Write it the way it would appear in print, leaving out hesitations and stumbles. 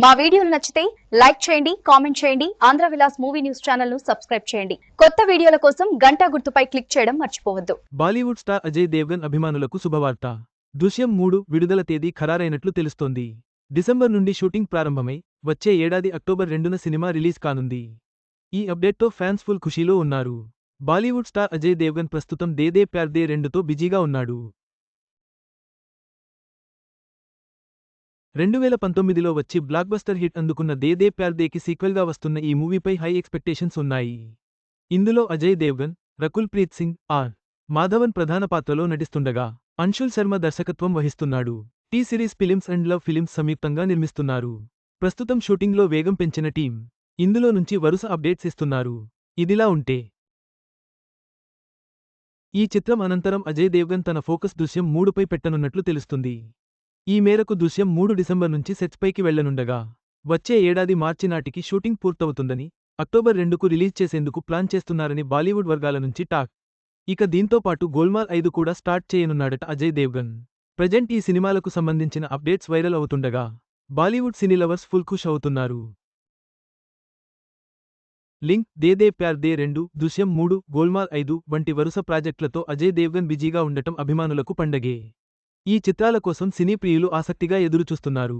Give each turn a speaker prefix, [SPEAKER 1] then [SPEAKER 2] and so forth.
[SPEAKER 1] మా వీడియోలు నచ్చితే లైక్ చేయండి, కామెంట్ చేయండి. Andhra Vilas movie news channel ను సబ్స్క్రైబ్ చేయండి. కొత్త వీడియోల కోసం గంట గుర్తుపై క్లిక్ చేయడం మర్చిపోవద్దు.
[SPEAKER 2] బాలీవుడ్ స్టార్ అజయ్ దేవ్గన్ అభిమానులకు శుభవార్త. దృశ్యం 3 విడుదల తేదీ ఖరారైనట్లు తెలుస్తోంది. డిసెంబర్ నుండి షూటింగ్ ప్రారంభమై వచ్చే ఏడాది అక్టోబర్ 2న సినిమా రిలీజ్ కానుంది. ఈ అప్డేట్తో ఫ్యాన్స్ ఫుల్ ఖుషీలో ఉన్నారు. బాలీవుడ్ స్టార్ అజయ్ దేవ్గన్ ప్రస్తుతం దే దే ప్యార్ దే 2తో బిజీగా ఉన్నాడు. 2019లో వచ్చి బ్లాక్బస్టర్ హిట్ అందుకున్న దే దే ప్యార్ దేకి సీక్వెల్గా వస్తున్న ఈ మూవీపై హై ఎక్స్పెక్టేషన్స్ ఉన్నాయి. ఇందులో అజయ్ దేవ్గన్, రకుల్ ప్రీత్ సింగ్, ఆర్. మాధవన్ ప్రధాన పాత్రలో నటిస్తుండగా అంశుల్ శర్మ దర్శకత్వం వహిస్తున్నాడు. టీ సిరీస్ ఫిలిమ్స్ అండ్ లవ్ ఫిలిమ్స్ సంయుక్తంగా నిర్మిస్తున్నారు. ప్రస్తుతం షూటింగ్లో వేగం పెంచిన టీం ఇందులో నుంచి వరుస అప్డేట్స్ ఇస్తున్నారు. ఇదిలా ఉంటే ఈ చిత్రం అనంతరం అజయ్ దేవ్గన్ తన ఫోకస్ దృశ్యం 3పై పెట్టనున్నట్లు తెలుస్తుంది. ఈ మేరకు దృశ్యం 3 డిసెంబర్ నుంచి సెట్స్ పైకి వెళ్లనుండగా వచ్చే ఏడాది మార్చి నాటికి షూటింగ్ పూర్తవుతుందని, అక్టోబర్ 2కు రిలీజ్ చేసేందుకు ప్లాన్ చేస్తున్నారని బాలీవుడ్ వర్గాల నుంచి టాక్. ఇక దీంతో పాటు గోల్మాల్ 5 కూడా స్టార్ట్ చేయనున్నాడట అజయ్ దేవ్గన్. ప్రెజెంట్ ఈ సినిమాలకు సంబంధించిన అప్డేట్స్ వైరల్ అవుతుండగా బాలీవుడ్ సినీ లవర్స్ ఫుల్ ఖుష్ అవుతున్నారు. లింక్ దే దే ప్యార్ దే 2, దృశ్యం 3, గోల్మాల్ 5 వంటి వరుస ప్రాజెక్టులతో అజయ్ దేవ్గన్ బిజీగా ఉండటం అభిమానులకు పండగే. ఈ చిత్రాల కోసం సినీ ప్రియులు ఆసక్తిగా ఎదురుచూస్తున్నారు.